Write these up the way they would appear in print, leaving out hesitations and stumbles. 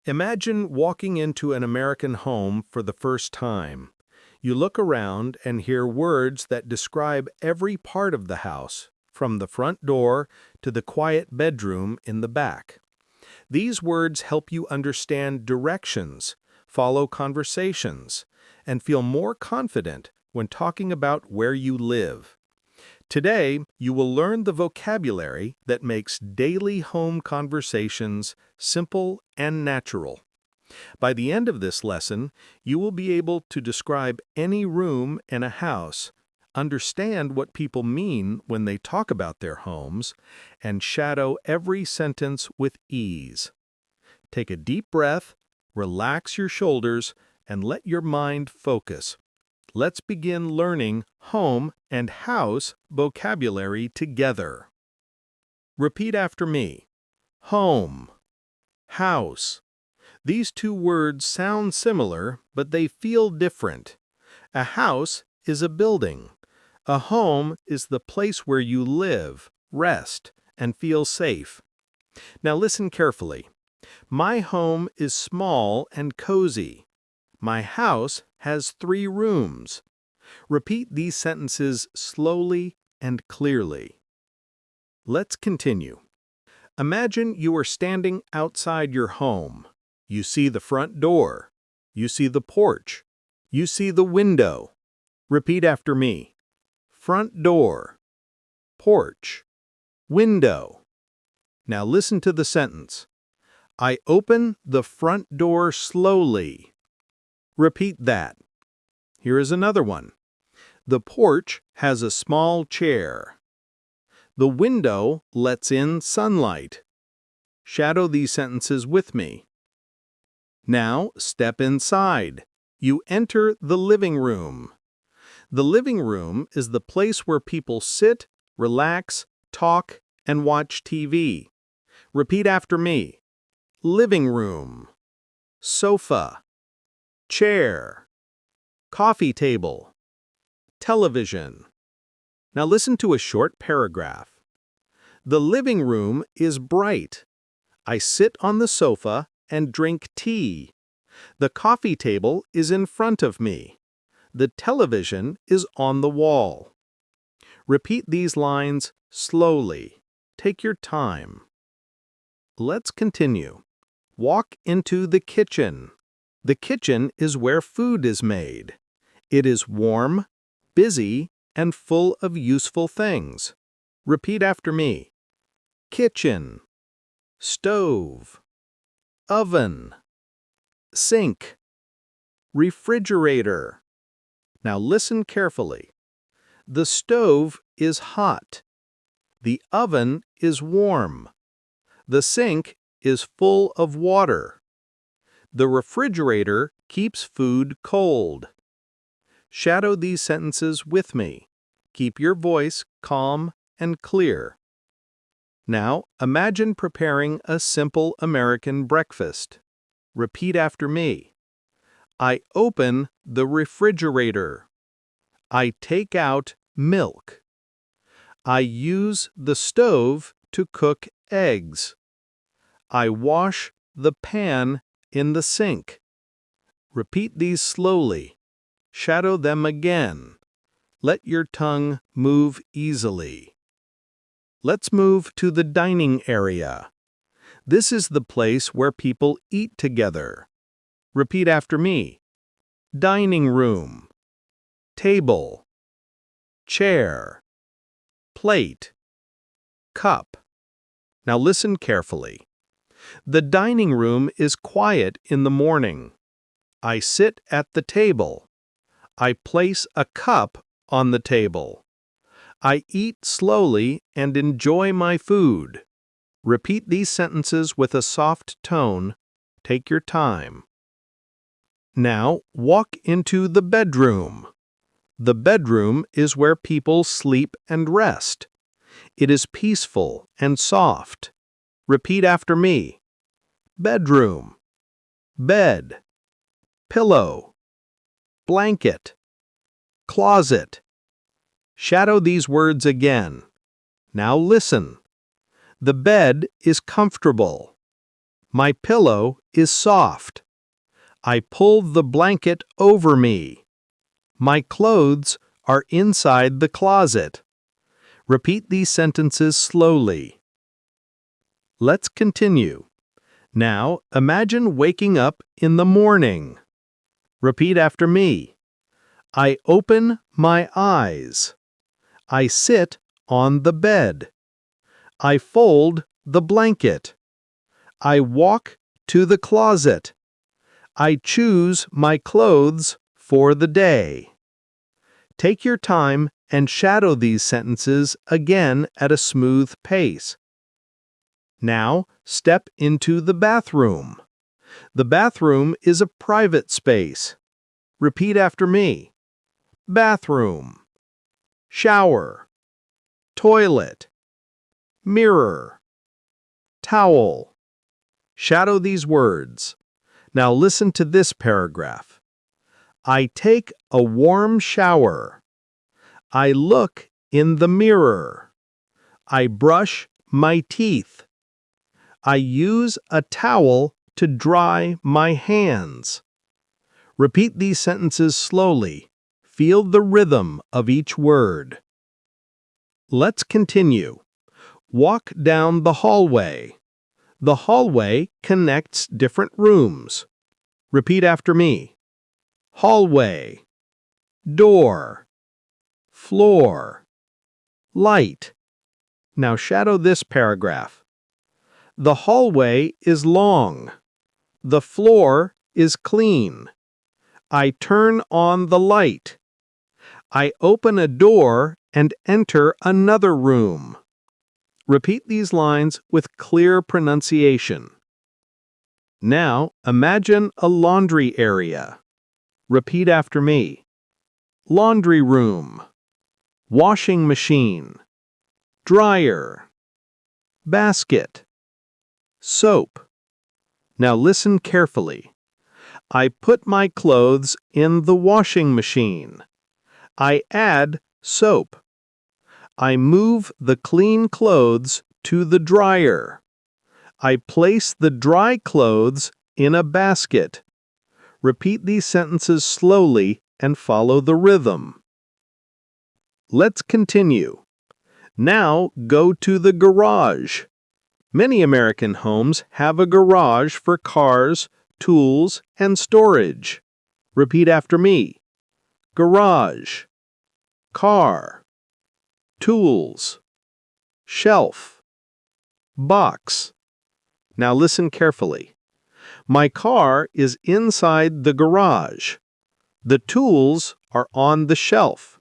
Imagine walking into an American home for the first time. You look around and hear words that describe every part of the house, from the front door to the quiet bedroom in the back. These words help you understand directions, follow conversations, and feel more confident when talking about where you live. Today, you will learn the vocabulary that makes daily home conversations simple and natural. By the end of this lesson, you will be able to describe any room in a house, understand what people mean when they talk about their homes, and shadow every sentence with ease. Take a deep breath, relax your shoulders, and let your mind focus. Let's begin learning home and house vocabulary together. Repeat after me. Home, house. These two words sound similar, but they feel different. A house is a building. A home is the place where you live, rest, and feel safe. Now listen carefully. My home is small and cozy. My house has 3 rooms. Repeat these sentences slowly and clearly. Let's continue. Imagine you are standing outside your home. You see the front door. You see the porch. You see the window. Repeat after me. Front door, porch, window. Now listen to the sentence. I open the front door slowly. Repeat that. Here is another one. The porch has a small chair. The window lets in sunlight. Shadow these sentences with me. Now step inside. You enter the living room. The living room is the place where people sit, relax, talk, and watch TV. Repeat after me. Living room, sofa, chair, coffee table, television. Now listen to a short paragraph. The living room is bright. I sit on the sofa and drink tea. The coffee table is in front of me. The television is on the wall. Repeat these lines slowly. Take your time. Let's continue. Walk into the kitchen. The kitchen is where food is made. It is warm, busy, and full of useful things. Repeat after me. Kitchen, stove, oven, sink, refrigerator. Now listen carefully. The stove is hot. The oven is warm. The sink is full of water. The refrigerator keeps food cold. Shadow these sentences with me. Keep your voice calm and clear. Now, imagine preparing a simple American breakfast. Repeat after me. I open the refrigerator. I take out milk. I use the stove to cook eggs. I wash the pan in the sink. Repeat these slowly. Shadow them again. Let your tongue move easily. Let's move to the dining area. This is the place where people eat together. Repeat after me. Dining room, table, chair, plate, cup. Now listen carefully. The dining room is quiet in the morning. I sit at the table. I place a cup on the table. I eat slowly and enjoy my food. Repeat these sentences with a soft tone. Take your time. Now walk into the bedroom. The bedroom is where people sleep and rest. It is peaceful and soft. Repeat after me. Bedroom, bed, pillow, blanket, closet. Shadow these words again. Now listen. The bed is comfortable. My pillow is soft. I pull the blanket over me. My clothes are inside the closet. Repeat these sentences slowly. Let's continue. Now, imagine waking up in the morning. Repeat after me. I open my eyes. I sit on the bed. I fold the blanket. I walk to the closet. I choose my clothes for the day. Take your time and shadow these sentences again at a smooth pace. Now, step into the bathroom. The bathroom is a private space. Repeat after me. Bathroom. Shower. Toilet. Mirror. Towel. Shadow these words. Now listen to this paragraph. I take a warm shower. I look in the mirror. I brush my teeth. I use a towel to dry my hands. Repeat these sentences slowly. Feel the rhythm of each word. Let's continue. Walk down the hallway. The hallway connects different rooms. Repeat after me. Hallway. Door. Floor. Light. Now shadow this paragraph. The hallway is long. The floor is clean. I turn on the light. I open a door and enter another room. Repeat these lines with clear pronunciation. Now, imagine a laundry area. Repeat after me. Laundry room. Washing machine. Dryer. Basket. Soap. Now listen carefully. I put my clothes in the washing machine. I add soap. I move the clean clothes to the dryer. I place the dry clothes in a basket. Repeat these sentences slowly and follow the rhythm. Let's continue. Now go to the garage. Many American homes have a garage for cars, tools, and storage. Repeat after me. Garage. Car. Tools. Shelf. Box. Now listen carefully. My car is inside the garage. The tools are on the shelf.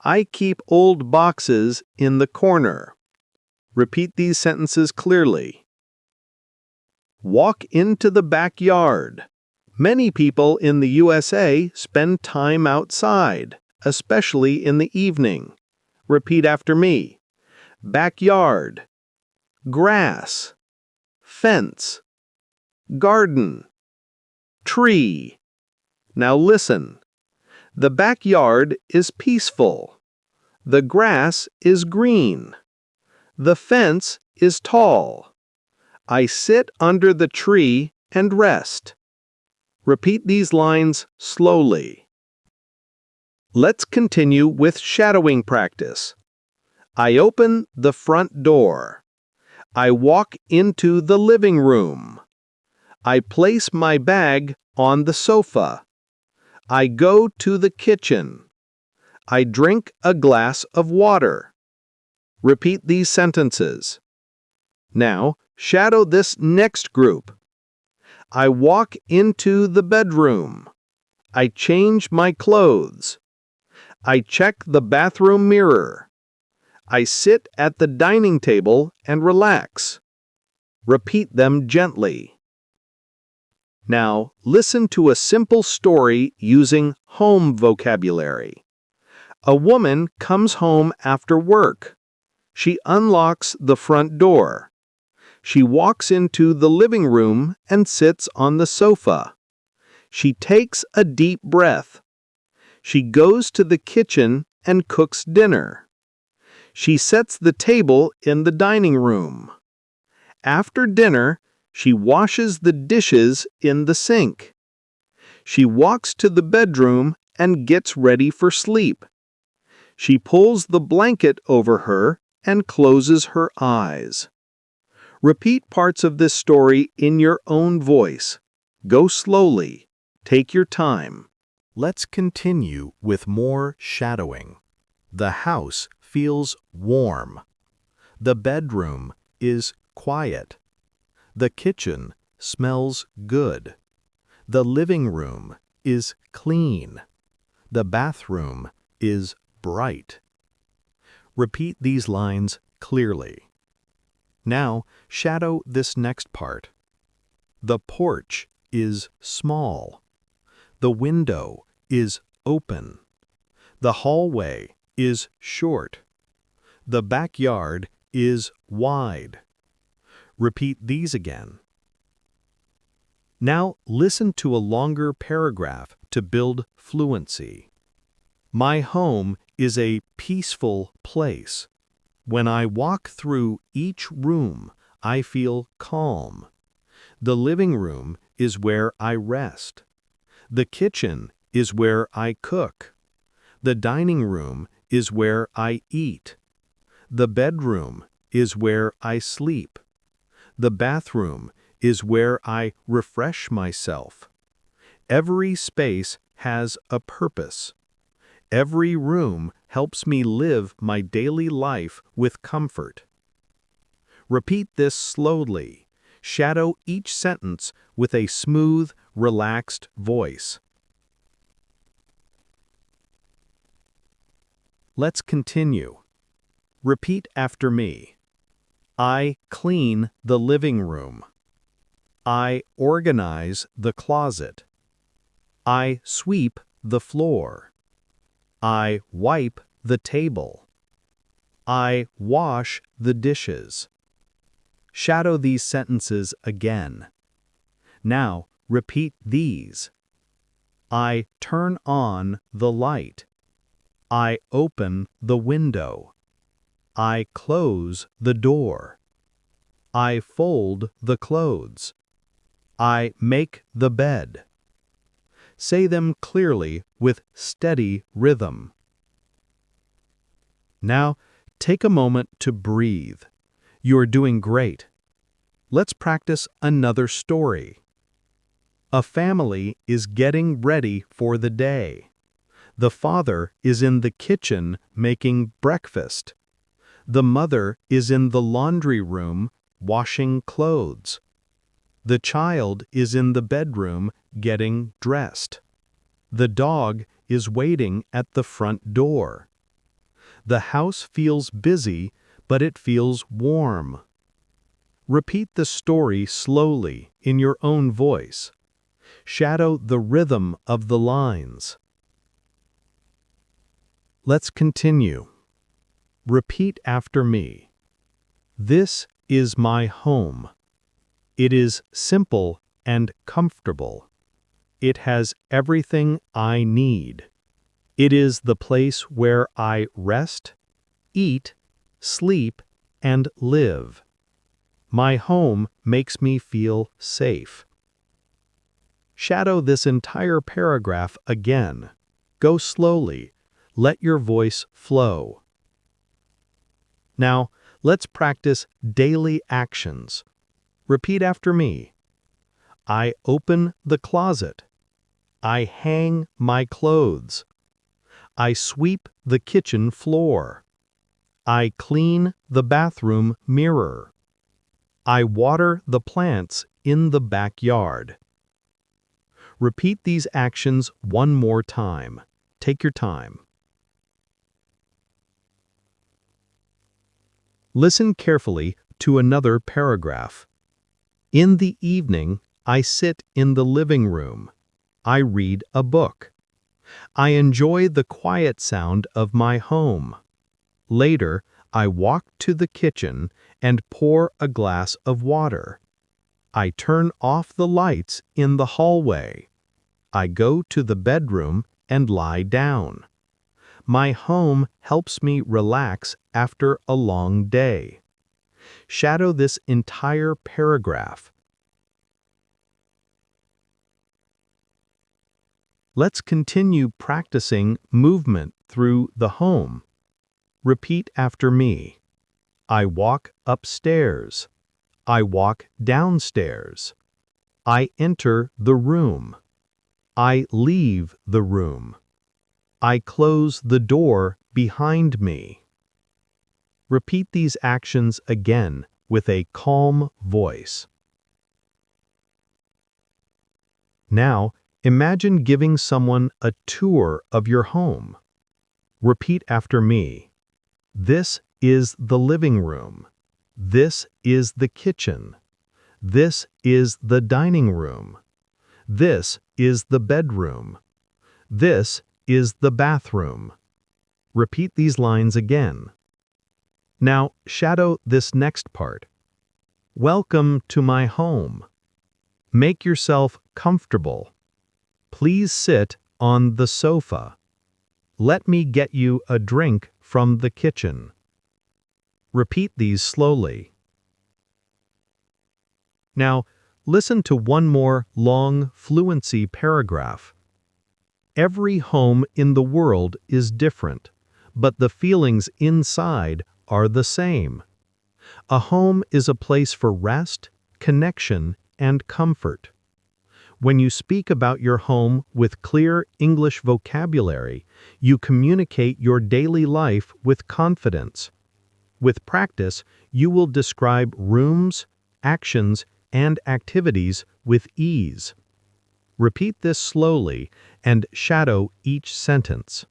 I keep old boxes in the corner. Repeat these sentences clearly. Walk into the backyard. Many people in the USA spend time outside, especially in the evening. Repeat after me. Backyard. Grass. Fence. Garden. Tree. Now listen. The backyard is peaceful. The grass is green. The fence is tall. I sit under the tree and rest. Repeat these lines slowly. Let's continue with shadowing practice. I open the front door. I walk into the living room. I place my bag on the sofa. I go to the kitchen. I drink a glass of water. Repeat these sentences. Now, shadow this next group. I walk into the bedroom. I change my clothes. I check the bathroom mirror. I sit at the dining table and relax. Repeat them gently. Now, listen to a simple story using home vocabulary. A woman comes home after work. She unlocks the front door. She walks into the living room and sits on the sofa. She takes a deep breath. She goes to the kitchen and cooks dinner. She sets the table in the dining room. After dinner, She washes the dishes in the sink. She walks to the bedroom and gets ready for sleep. She pulls the blanket over her and closes her eyes. Repeat parts of this story in your own voice. Go slowly. Take your time. Let's continue with more shadowing. The house feels warm. The bedroom is quiet. The kitchen smells good. The living room is clean. The bathroom is bright. Repeat these lines clearly. Now, shadow this next part. The porch is small. The window is open. The hallway is short. The backyard is wide. Repeat these again. Now listen to a longer paragraph to build fluency. My home is a peaceful place. When I walk through each room, I feel calm. The living room is where I rest. The kitchen is where I cook. The dining room is where I eat. The bedroom is where I sleep. The bathroom is where I refresh myself. Every space has a purpose. Every room helps me live my daily life with comfort. Repeat this slowly. Shadow each sentence with a smooth, relaxed voice. Let's continue. Repeat after me. I clean the living room. I organize the closet. I sweep the floor. I wipe the table. I wash the dishes. Shadow these sentences again. Now repeat these. I turn on the light. I open the window. I close the door. I fold the clothes. I make the bed. Say them clearly with steady rhythm. Now, take a moment to breathe. You're doing great. Let's practice another story. A family is getting ready for the day. The father is in the kitchen making breakfast. The mother is in the laundry room washing clothes. The child is in the bedroom getting dressed. The dog is waiting at the front door. The house feels busy, but it feels warm. Repeat the story slowly in your own voice. Shadow the rhythm of the lines. Let's continue. Repeat after me. This is my home. It is simple and comfortable. It has everything I need. It is the place where I rest, eat, sleep, and live. My home makes me feel safe. Shadow this entire paragraph again. Go slowly. Let your voice flow. Now, let's practice daily actions. Repeat after me. I open the closet. I hang my clothes. I sweep the kitchen floor. I clean the bathroom mirror. I water the plants in the backyard. Repeat these actions one more time. Take your time. Listen carefully to another paragraph. In the evening, I sit in the living room. I read a book. I enjoy the quiet sound of my home. Later, I walk to the kitchen and pour a glass of water. I turn off the lights in the hallway. I go to the bedroom and lie down. My home helps me relax after a long day. Shadow this entire paragraph. Let's continue practicing movement through the home. Repeat after me. I walk upstairs. I walk downstairs. I enter the room. I leave the room. I close the door behind me. Repeat these actions again with a calm voice. Now, imagine giving someone a tour of your home. Repeat after me. This is the living room. This is the kitchen. This is the dining room. This is the bedroom. This is the bathroom. Repeat these lines again. Now, shadow this next part. Welcome to my home. Make yourself comfortable. Please sit on the sofa. Let me get you a drink from the kitchen. Repeat these slowly. Now, listen to one more long fluency paragraph. Every home in the world is different, but the feelings inside are the same. A home is a place for rest, connection, and comfort. When you speak about your home with clear English vocabulary, you communicate your daily life with confidence. With practice, you will describe rooms, actions, and activities with ease. Repeat this slowly and shadow each sentence.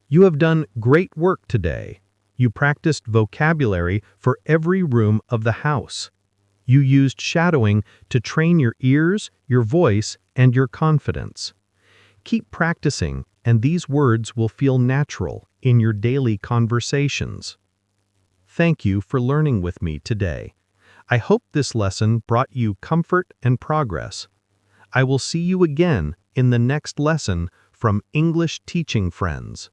You have done great work today. You practiced vocabulary for every room of the house. You used shadowing to train your ears, your voice, and your confidence. Keep practicing, and these words will feel natural in your daily conversations. Thank you for learning with me today. I hope this lesson brought you comfort and progress. I will see you again in the next lesson from English Teaching Friends.